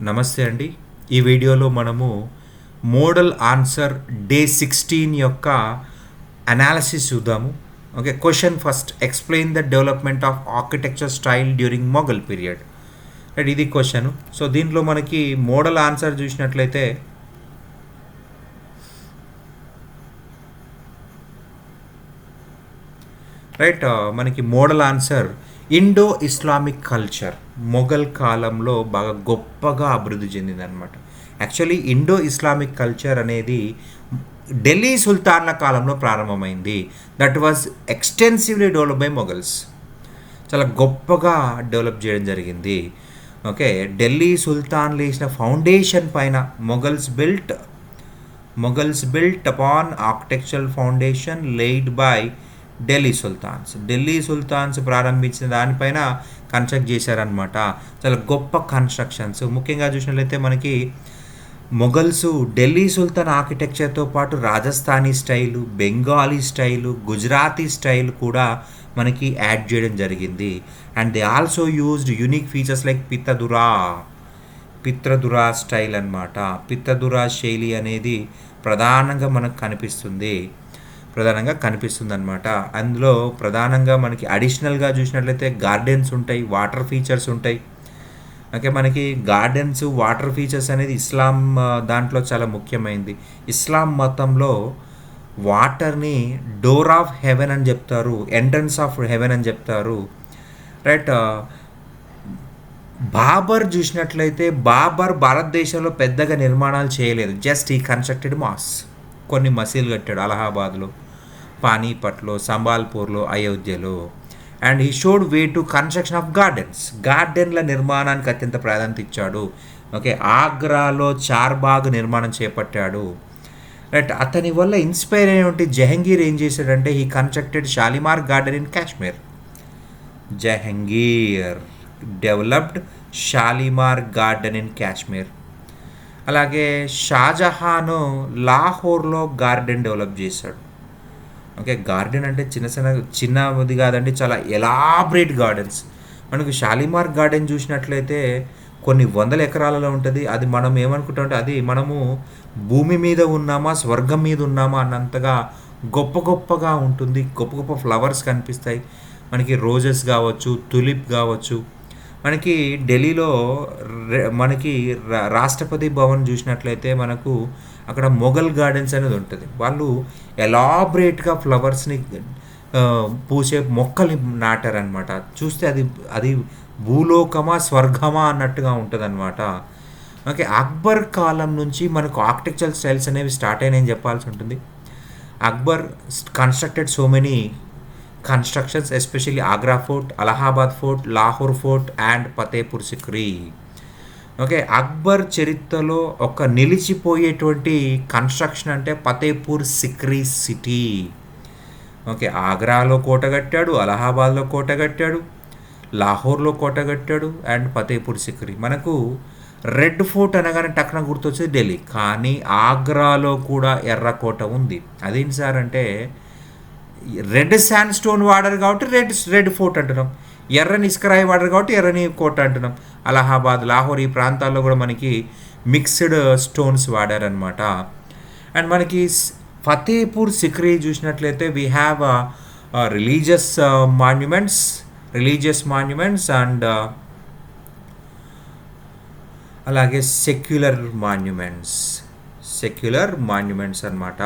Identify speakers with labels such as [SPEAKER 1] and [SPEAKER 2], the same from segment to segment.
[SPEAKER 1] నమస్తే అండి. ఈ వీడియోలో మనము మోడల్ ఆన్సర్ డే 16 యొక్క అనాలిసిస్ చూద్దాము. Okay, question first, explain the development of architecture style during Mughal period. Right, ఇది క్వశ్చన్. సో దీంట్లో మనకి మోడల్ ఆన్సర్ చూసినట్లయితే రైట్, మనకి model answer Indo Islamic culture Mughal కాలంలో బాగా గొప్పగా అభివృద్ధి చెందిందనమాట. యాక్చువల్లీ ఇండో ఇస్లామిక్ కల్చర్ అనేది ఢిల్లీ సుల్తాన్ల కాలంలో ప్రారంభమైంది. That was extensively develop by Mughals. చాలా గొప్పగా డెవలప్ చేయడం జరిగింది. ఓకే, ఢిల్లీ సుల్తాన్లు వేసిన ఫౌండేషన్ పైన Mughals built upon architectural foundation laid by Delhi sultans ప్రారంభించిన దానిపైన కన్స్ట్రక్ట్ చేశారనమాట. చాలా గొప్ప కన్స్ట్రక్షన్స్. ముఖ్యంగా చూసినట్లయితే మనకి మొఘల్స్ ఢిల్లీ సుల్తాన్ ఆర్కిటెక్చర్తో పాటు Rajasthani style, Bengali style, Gujarati style కూడా మనకి యాడ్ చేయడం జరిగింది. And they also used unique features like pietra dura style అనమాట. పిత్రదురా శైలి అనేది ప్రధానంగా మనకు కనిపిస్తుంది అనమాట. అందులో ప్రధానంగా మనకి అడిషనల్గా చూసినట్లయితే గార్డెన్స్ ఉంటాయి, వాటర్ ఫీచర్స్ ఉంటాయి. ఓకే, మనకి గార్డెన్స్, వాటర్ ఫీచర్స్ అనేది ఇస్లాం దాంట్లో చాలా ముఖ్యమైనది. ఇస్లాం మతంలో వాటర్ని డోర్ ఆఫ్ హెవెన్ అని చెప్తారు, ఎంట్రన్స్ ఆఫ్ హెవెన్ అని చెప్తారు. రైట్, బాబర్ చూసినట్లయితే బాబర్ భారతదేశంలో పెద్దగా నిర్మాణాలు చేయలేదు. జస్ట్ ఈ కన్స్ట్రక్టెడ్ మాస్, కొన్ని మసీదులు కట్టాడు అలహాబాద్లో, పానీపట్లో, సంబాల్పూర్లో, అయోధ్యలో. And he showed way to construction of గార్డెన్ల నిర్మాణానికి అత్యంత ప్రాధాన్యత ఇచ్చాడు. ఓకే, ఆగ్రాలో చార్బాగ్ నిర్మాణం చేపట్టాడు. రైట్, అతని వల్ల ఇన్స్పైర్ అయినటువంటి జహంగీర్ ఏం చేశాడంటే he constructed Shalimar garden in Kashmir. Jahangir developed Shalimar garden in Kashmir. అలాగే షాజహాను లాహోర్లో గార్డెన్ డెవలప్ చేశాడు. ఓకే, గార్డెన్ అంటే చిన్నది కాదండి, చాలా ఎలాబరేట్ గార్డెన్స్. మనకు షాలిమార్ గార్డెన్ చూసినట్లయితే కొన్ని వందల ఎకరాలలో ఉంటుంది. అది మనం ఏమనుకుంటామంటే అది మనము భూమి మీద ఉన్నామా, స్వర్గం మీద ఉన్నామా అన్నంతగా గొప్పగా ఉంటుంది. గొప్ప ఫ్లవర్స్ కనిపిస్తాయి మనకి, రోజెస్ కావచ్చు, తులిప్ కావచ్చు. మనకి ఢిల్లీలో మనకి రాష్ట్రపతి భవన్ చూసినట్లయితే మనకు అక్కడ మొఘల్ గార్డెన్స్ అనేది ఉంటుంది. వాళ్ళు ఎలాబరేట్గా ఫ్లవర్స్ని పూసే మొక్కలు నాటారనమాట. చూస్తే అది భూలోకమా స్వర్గమా అన్నట్టుగా ఉంటుంది అనమాట. ఓకే, అక్బర్ కాలం నుంచి మనకు ఆర్కిటెక్చరల్ స్టైల్స్ అనేవి స్టార్ట్ అయినాయని చెప్పాల్సి ఉంటుంది. Akbar constructed so many constructions, especially Agra fort, Allahabad fort, Lahore fort and Fatehpur Sikri. Okay, Akbar చరిత్రలో ఒక నిలిచిపోయేటువంటి కన్స్ట్రక్షన్ అంటే ఫతేపూర్ సిక్రీ సిటీ. ఓకే, ఆగ్రాలో కోట కట్టాడు, అలహాబాద్లో కోట కట్టాడు, లాహోర్లో కోట కట్టాడు అండ్ ఫతేపూర్ సిక్రీ. మనకు రెడ్ ఫోర్ట్ అనగానే టక్న గుర్తొచ్చేది ఢిల్లీ, కానీ ఆగ్రాలో కూడా ఎర్రకోట ఉంది. అదేంటి సార్ అంటే రెడ్ శాండ్ స్టోన్ వాడారు కాబట్టి రెడ్ ఫోర్ట్ అంటున్నాం, ఎర్రని ఇస్కరాయి వాడారు కాబట్టి ఎర్రని కోట అంటున్నాం. అలహాబాద్, లాహోర్ ఈ ప్రాంతాల్లో కూడా మనకి మిక్స్డ్ స్టోన్స్ వాడారనమాట. అండ్ మనకి ఫతేపూర్ సిక్రీ చూసినట్లయితే we have religious monuments and అలాగే సెక్యులర్ మాన్యుమెంట్స్ అన్నమాట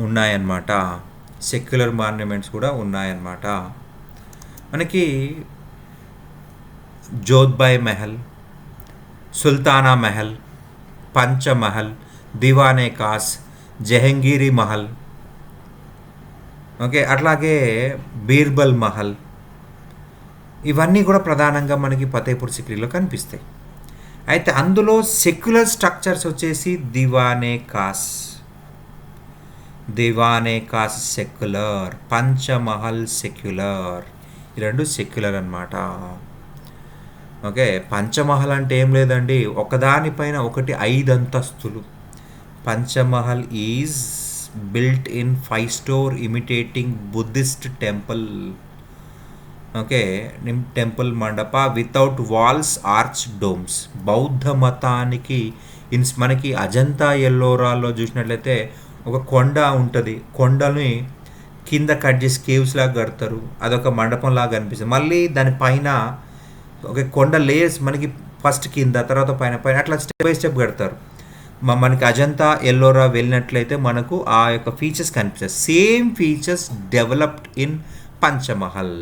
[SPEAKER 1] ఉన్నాయన్నమాట. సెక్యులర్ మాన్యుమెంట్స్ కూడా ఉన్నాయన్నమాట. మనకి జోధ్బాయ్ మహల్, సుల్తానా మహల్, పంచమహల్, దివానే కాస్, జహంగీరీ మహల్, ఓకే, అట్లాగే బీర్బల్ మహల్, ఇవన్నీ కూడా ప్రధానంగా మనకి ఫతేపూర్ సిక్రీలో కనిపిస్తాయి. అయితే అందులో సెక్యులర్ స్ట్రక్చర్స్ వచ్చేసి Diwan-i cos secular, Panch Mahal secular. ఈ రెండు సెక్యులర్ అన్నమాట. ఓకే, పంచమహల్ అంటే ఏం లేదండి, ఒకదానిపైన ఒకటి 5 అంతస్తులు. Panch Mahal is built in 5 storey imitating Buddhist temple. Okay. Temple మండప వితౌట్ వాల్స్ ఆర్చ్ డోమ్స్. బౌద్ధ మతానికి మనకి అజంతా ఎల్లోరాల్లో చూసినట్లయితే ఒక కొండ ఉంటుంది. కొండని కింద కట్ చేసి కేవ్స్ లాగా కడతారు. అదొక మండపం లాగా అనిపిస్తుంది. మళ్ళీ దానిపైన ఒక కొండ లేయర్స్ మనకి ఫస్ట్ కింద తర్వాత పైన పైన అట్లా స్టెప్ బై స్టెప్ కడతారు. మనకి అజంతా ఎల్లోరా వెళ్ళినట్లయితే మనకు ఆ యొక్క ఫీచర్స్ కనిపిస్తాయి. Same features developed in Panch Mahal.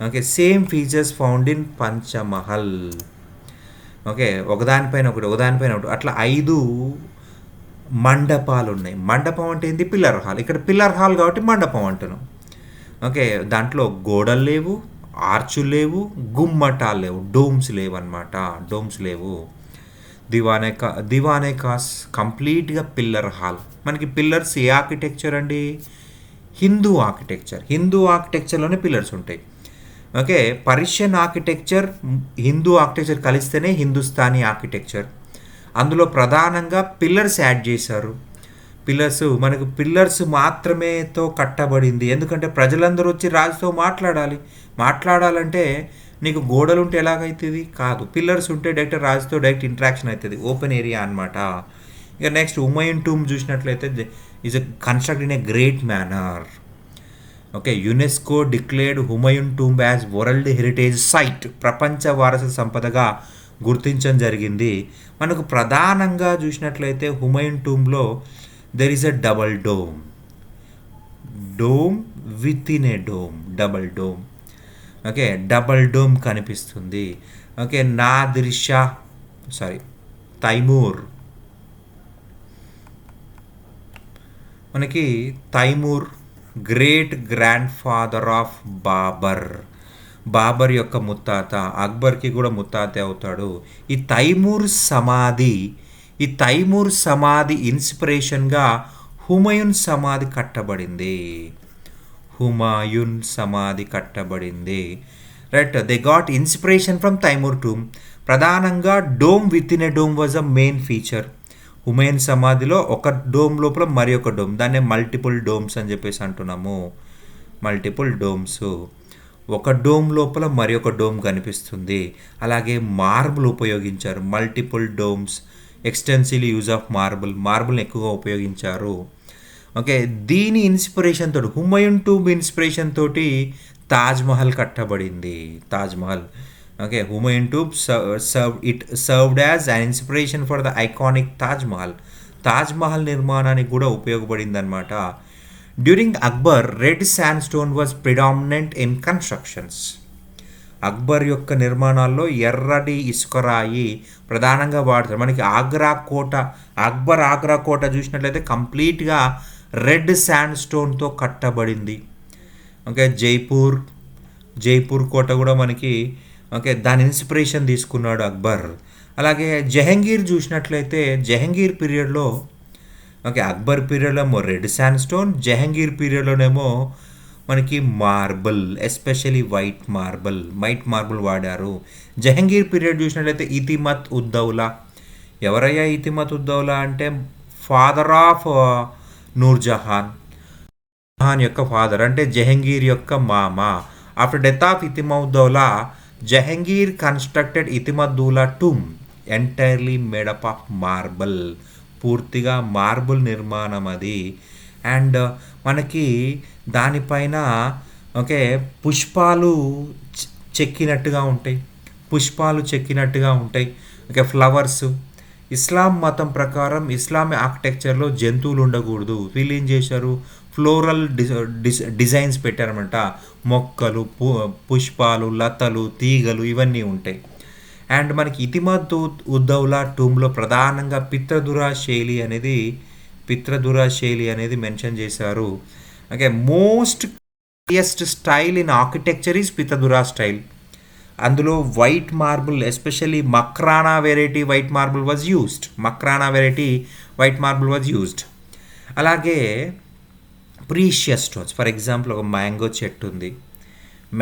[SPEAKER 1] Okay, same features found in Panch Mahal. Okay, ఒకదానిపైన ఒకటి ఒకదానిపైన ఒకటి అట్లా 5 మండపాలు ఉన్నాయి. మండపం అంటే ఏంటి? Pillar hall. ఇక్కడ పిల్లర్ హాల్ కాబట్టి మండపం అంటున్నాం. ఓకే, దాంట్లో గోడలు లేవు, ఆర్చులు లేవు, గుమ్మటాలు లేవు, డోమ్స్ లేవు అనమాట. డోమ్స్ లేవు. దివానే కాస్ కంప్లీట్గా పిల్లర్ హాల్. మనకి పిల్లర్స్ ఏ ఆర్కిటెక్చర్ అండి? హిందూ ఆర్కిటెక్చర్. హిందూ ఆర్కిటెక్చర్లోనే పిల్లర్స్ ఉంటాయి. Okay, Persian architecture Hindu architecture కలిస్తేనే హిందుస్థానీ ఆర్కిటెక్చర్. అందులో ప్రధానంగా పిల్లర్స్ యాడ్ చేశారు. మనకు పిల్లర్స్ మాత్రమేతో కట్టబడింది. ఎందుకంటే ప్రజలందరూ వచ్చి రాజుతో మాట్లాడాలంటే నీకు గోడలు ఉంటే ఎలాగైతుంది? కాదు, పిల్లర్స్ ఉంటే రాజుతో డైరెక్ట్ ఇంటరాక్షన్ అవుతుంది. ఓపెన్ ఏరియా అనమాట. ఇక నెక్స్ట్ హుమయూన్ టూమ్ చూసినట్లయితే is construct in a great manner. Okay, UNESCO declared Humayun tomb as world heritage site. ప్రపంచ వారసత్వ సంపదగా గుర్తించడం జరిగింది. మనకు ప్రధానంగా చూసినట్లయితే హుమయూన్ టూంబ్లో there is a double dome with in a double dome. Okay, double dome కనిపిస్తుంది. Okay, Timur. మనకి Timur great grand father of Babur యొక్క ముత్తాత, అక్బర్కి కూడా ముత్తాత అవుతాడు. ఈ తైమూర్ సమాధి ఇన్స్పిరేషన్గా హుమయూన్ సమాధి కట్టబడింది. Right, they got inspiration from Timur tomb. ప్రధానంగా dome with in a dome was a main feature. Humayun సమాధిలో ఒక డోమ్ లోపల మరి ఒక డోమ్, దాన్నే మల్టిపుల్ డోమ్స్ అని చెప్పేసి అంటున్నాము. మల్టిపుల్ డోమ్స్, ఒక డోమ్ లోపల మరి ఒక డోమ్ కనిపిస్తుంది. అలాగే మార్బుల్ ఉపయోగించారు. Multiple domes, extensive use of మార్బుల్ని ఎక్కువగా ఉపయోగించారు. ఓకే, దీని ఇన్స్పిరేషన్ తోటి, హుమయూన్ టూమ్ ఇన్స్పిరేషన్ తోటి తాజ్మహల్ కట్టబడింది. Okay, Humayun tomb served as an inspiration for the iconic Taj Mahal నిర్మాణానికి కూడా ఉపయోగపడింది అనమాట. During Akbar, red sand stone was predominant in constructions. Akbar యొక్క నిర్మాణాల్లో ఎర్రటి ఇసుకరాయి ప్రధానంగా వాడతారు. మనకి అక్బర్ ఆగ్రా కోట చూసినట్లయితే కంప్లీట్గా రెడ్ శాండ్ స్టోన్తో కట్టబడింది. ఓకే, జైపూర్ కోట కూడా మనకి దాని ఇన్స్పిరేషన్ తీసుకున్నాడు అక్బర్. అలాగే జహంగీర్ చూసినట్లయితే జహంగీర్ పీరియడ్లో అక్బర్ పీరియడ్లో ఏమో రెడ్ శాండ్ స్టోన్, జహంగీర్ పీరియడ్లోనేమో మనకి మార్బుల్, ఎస్పెషలీ వైట్ మార్బుల్ వాడారు. జహంగీర్ పీరియడ్ చూసినట్లయితే ఇతిమత్ ఉద్దౌలా. ఎవరయ్యా ఇతిమత్ ఉద్దౌలా అంటే ఫాదర్ ఆఫ్ నూర్జహాన్ యొక్క ఫాదర్, అంటే జహంగీర్ యొక్క మామ. After death of Itimaduddaulah, Jahangir constructed Itimaduddaulah tomb entirely made up of marble. పూర్తిగా మార్బుల్ నిర్మాణం అది. అండ్ మనకి దానిపైన పుష్పాలు చెక్కినట్టుగా ఉంటాయి. ఫ్లవర్స్. ఇస్లాం మతం ప్రకారం ఇస్లామిక్ ఆర్కిటెక్చర్లో జంతువులు ఉండకూడదు. వీళ్ళు ఏం చేశారు? ఫ్లోరల్ డిజైన్స్ పెట్టారనమాట. మొక్కలు, పుష్పాలు, లతలు, తీగలు ఇవన్నీ ఉంటాయి. అండ్ మనకి ఇతిమద్ ఉద్దౌలా టూమ్లో ప్రధానంగా పిత్రదురా శైలి అనేది మెన్షన్ చేశారు. Most clearest style in architecture is pietra dura style. అందులో white marble, especially Makrana variety white marble was used. అలాగే ప్రీషియస్ స్టోన్స్. ఫర్ ఎగ్జాంపుల్, ఒక మ్యాంగో చెట్టు ఉంది.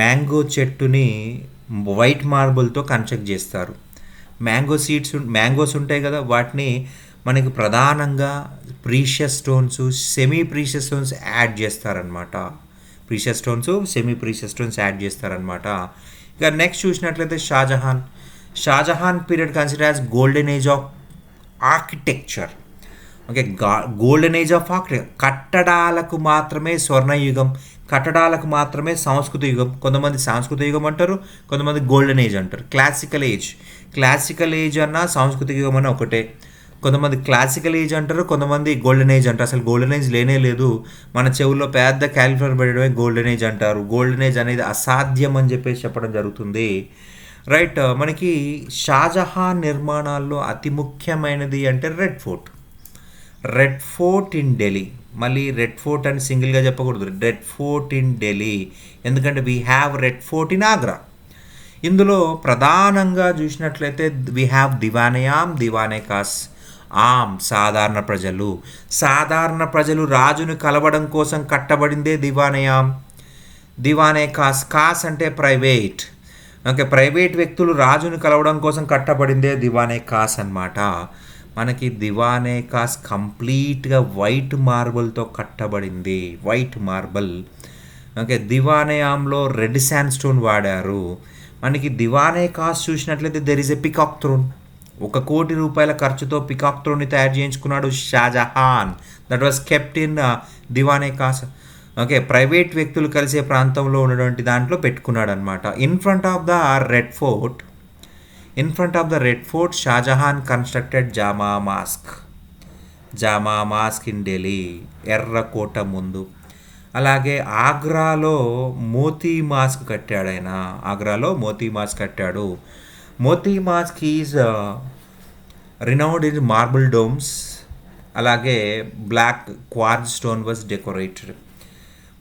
[SPEAKER 1] మ్యాంగో చెట్టుని వైట్ మార్బుల్తో కన్స్ట్రక్ట్ చేస్తారు. మ్యాంగోస్ ఉంటాయి కదా, వాటిని మనకి ప్రధానంగా precious stones, semi precious stones add చేస్తారనమాట. Precious stones, semi precious stones add చేస్తారనమాట. ఇక నెక్స్ట్ చూసినట్లయితే Shah Jahan period consider as golden age of architecture. Okay, golden age of కట్టడాలకు మాత్రమే స్వర్ణయుగం, కట్టడాలకు మాత్రమే సంస్కృత యుగం. కొంతమంది సాంస్కృతిక యుగం అంటారు, కొంతమంది గోల్డెన్ ఏజ్ అంటారు. క్లాసికల్ ఏజ్ అన్న సాంస్కృతిక యుగం అన్న ఒకటే. కొంతమంది క్లాసికల్ ఏజ్ అంటారు, కొంతమంది గోల్డెన్ ఏజ్ అంటారు. అసలు గోల్డెన్ ఏజ్ లేనే లేదు, మన చెవుల్లో పెద్ద క్యాలిఫ్లవర్ పెట్టడమే గోల్డెన్ ఏజ్ అంటారు. గోల్డెన్ ఏజ్ అనేది అసాధ్యం అని చెప్పేసి చెప్పడం జరుగుతుంది. రైట్. మనకి షాజహాన్ నిర్మాణాల్లో అతి ముఖ్యమైనది అంటే రెడ్ ఫోర్ట్ ఇన్ ఢిల్లీ. మళ్ళీ రెడ్ ఫోర్ట్ అని సింగిల్గా చెప్పకూడదు, రెడ్ ఫోర్ట్ ఇన్ ఢిల్లీ. ఎందుకంటే we have red fort in Agra. ఇందులో ప్రధానంగా చూసినట్లయితే వీ హ్యావ్ దివానే కాస్. సాధారణ ప్రజలు రాజును కలవడం కోసం కట్టబడిందే దివానే కాస్ అంటే ప్రైవేట్. ఓకే, ప్రైవేట్ వ్యక్తులు రాజును కలవడం కోసం కట్టబడిందే దివానే కాస్ అన్నమాట. మనకి దివానే కాస్ కంప్లీట్గా వైట్ మార్బుల్తో కట్టబడింది, వైట్ మార్బుల్. ఓకే, దివానేయాంలో రెడ్ శాండ్ స్టోన్ వాడారు. మనకి దివానే కాస్ చూసినట్లయితే there is a peacock throne. 1 కోటి రూపాయల ఖర్చుతో పికాక్ థ్రోన్ని తయారు చేయించుకున్నాడు Shah Jahan. That was kept in Diwane Khas. Okay, private వ్యక్తులు కలిసే ప్రాంతంలో ఉన్నటువంటి దాంట్లో పెట్టుకున్నాడు అనమాట. In front of the red fort Shah Jahan constructed Jama mosque in Delhi, ఎర్రకోట ముందు. అలాగే ఆగ్రాలో మోతీ మాస్క్ కట్టాడు ఆయన. Moti mosque is renowned in marble domes. అలాగే black quartz stone was decorated.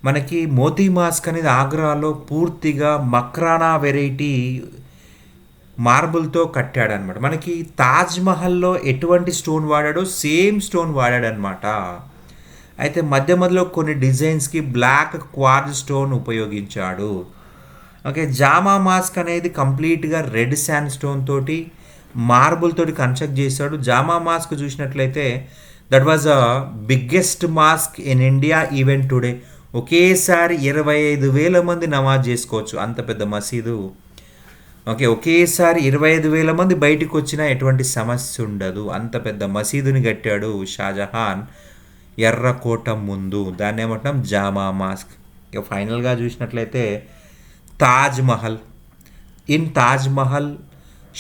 [SPEAKER 1] మనకి మోతీ మాస్క్ అనేది ఆగ్రాలో పూర్తిగా మక్రానా వెరైటీ మార్బుల్తో కట్టాడనమాట. మనకి తాజ్మహల్లో ఎటువంటి స్టోన్ వాడాడో సేమ్ స్టోన్ వాడాడనమాట. అయితే మధ్యలో కొన్ని డిజైన్స్కి బ్లాక్ క్వార్జ్ స్టోన్ ఉపయోగించాడు. ఓకే, జామా మాస్క్ అనేది కంప్లీట్గా రెడ్ శాండ్ స్టోన్ తోటి మార్బుల్ తోటి కన్స్ట్రక్ట్ చేశాడు. జామా మాస్క్ చూసినట్లయితే that was a biggest mask in India even today. ఒకేసారి 25,000 మంది నమాజ్ చేసుకోవచ్చు, అంత పెద్ద మసీదు. ఓకే, ఒకేసారి 25,000 మంది బయటికి వచ్చినా ఎటువంటి సమస్య ఉండదు, అంత పెద్ద మసీదుని కట్టాడు షాజహాన్ ఎర్రకోట ముందు. దాన్ని ఏమంటాం, జామా మాస్క్. ఇక ఫైనల్గా చూసినట్లయితే in Taj Mahal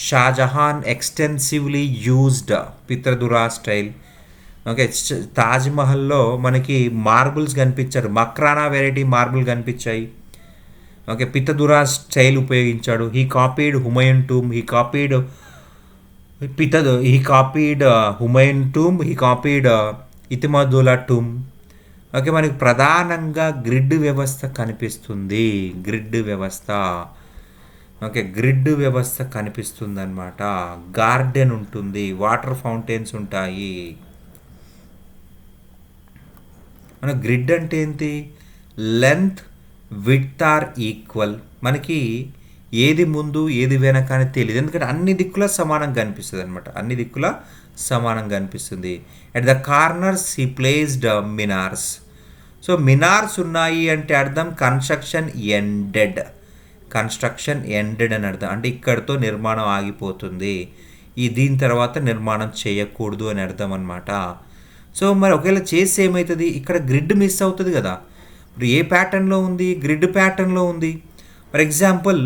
[SPEAKER 1] Shah Jahan extensively used pietra dura style. Okay, తాజ్మహల్లో మనకి మార్బుల్స్ కనిపించారు, మక్రానా వెరైటీ మార్బుల్ కనిపించాయి. ఓకే, పితదురా స్టైల్ ఉపయోగించాడు. He copied Humayun tomb, he copied Itimaduddaulah tomb. Okay, మనకి ప్రధానంగా గ్రిడ్ వ్యవస్థ కనిపిస్తుంది, గ్రిడ్ వ్యవస్థ కనిపిస్తుంది అనమాట. గార్డెన్ ఉంటుంది, వాటర్ ఫౌంటైన్స్ ఉంటాయి. మన గ్రిడ్ అంటే ఏంటి, లెంత్ విడ్త్ ఆర్ ఈక్వల్. మనకి ఏది ముందు ఏది వెనక అని తెలియదు, ఎందుకంటే అన్ని దిక్కులా సమానంగా కనిపిస్తుంది అనమాట, సమానంగా కనిపిస్తుంది. At the corners he placed minars. So minars ఉన్నాయి అంటే అర్థం కన్స్ట్రక్షన్ ఎండెడ్ అని అర్థం. అంటే ఇక్కడితో నిర్మాణం ఆగిపోతుంది, దీని తర్వాత నిర్మాణం చేయకూడదు అని అర్థం అనమాట. సో మరి ఒకవేళ చేస్తే ఏమవుతుంది, ఇక్కడ గ్రిడ్ మిస్ అవుతుంది కదా. ఇప్పుడు ఏ ప్యాటర్న్లో ఉంది, గ్రిడ్ ప్యాటర్న్లో ఉంది. ఫర్ ఎగ్జాంపుల్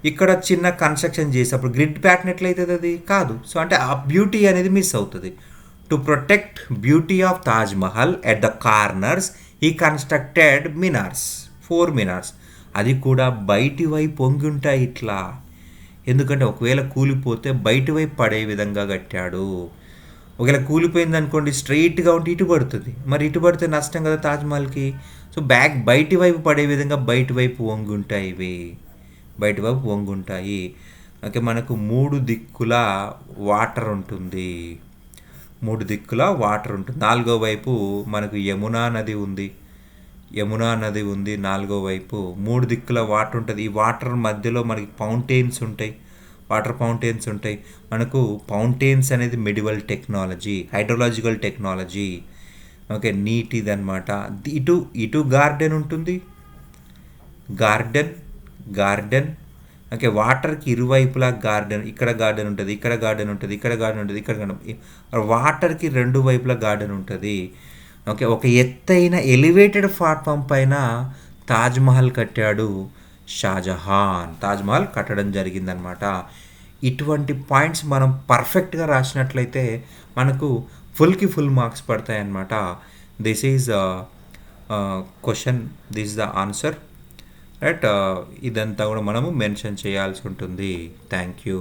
[SPEAKER 1] ఇక్కడ చిన్న కన్స్ట్రక్షన్ చేసేటప్పుడు గ్రిడ్ ప్యాటర్న్ ఎట్లయితుంది, అది కాదు. సో అంటే ఆ బ్యూటీ అనేది మిస్ అవుతుంది. To protect beauty of Taj Mahal at the corners ఈ కన్స్ట్రక్టెడ్ మినార్స్, 4 మినార్స్. అది కూడా బయటి వైపు పొంగి ఉంటాయి ఇట్లా, ఎందుకంటే ఒకవేళ కూలిపోతే బయటి వైపు పడే విధంగా కట్టాడు. ఒకవేళ కూలిపోయింది అనుకోండి, స్ట్రైట్గా ఉంటే ఇటు పడుతుంది, మరి ఇటు పడితే నష్టం కదా తాజ్మహల్కి. సో బయటి వైపు పడే విధంగా బయటి వైపు వంగుంటాయి. ఓకే, మనకు 3 దిక్కుల వాటర్ ఉంటుంది, 4వ వైపు మనకు యమునా నది ఉంది, 4వ వైపు 3 దిక్కుల వాటర్ ఉంటుంది. ఈ వాటర్ మధ్యలో మనకి వాటర్ ఫౌంటైన్స్ ఉంటాయి. మనకు ఫౌంటైన్స్ అనేది medieval technology, hydrological technology. Okay, నీటిది అనమాట. ఇటు గార్డెన్ ఉంటుంది, గార్డెన్, గార్డెన్. ఓకే. వాటర్‌కి ఇరువైపులా గార్డెన్. ఇక్కడ గార్డెన్ ఉంటది. ఇక్కడ గార్డెన్ ఉంటది. ఇక్కడ గార్డెన్ ఉంటది. ఇక్కడ గార్డెన్. వాటర్‌కి 2 వైపులా గార్డెన్ ఉంటది. ఓకే. ఒక ఎత్తైన ఎలివేటెడ్ ప్లాట్‌ఫార్మ్ పైన తాజ్‌మహల్ కట్టాడు షాజహాన్. తాజ్‌మహల్ కట్టడం జరిగిందనమాట. ఇటువంటి పాయింట్స్ మనం పర్ఫెక్ట్‌గా రాసినట్లయితే మనకు ఫుల్‌కి ఫుల్ మార్క్స్ పడతాయన్నమాట. This is question. This is the answer. Right. ఇదంతా కూడా మనము మెన్షన్ చేయాల్సి ఉంటుంది. Thank you.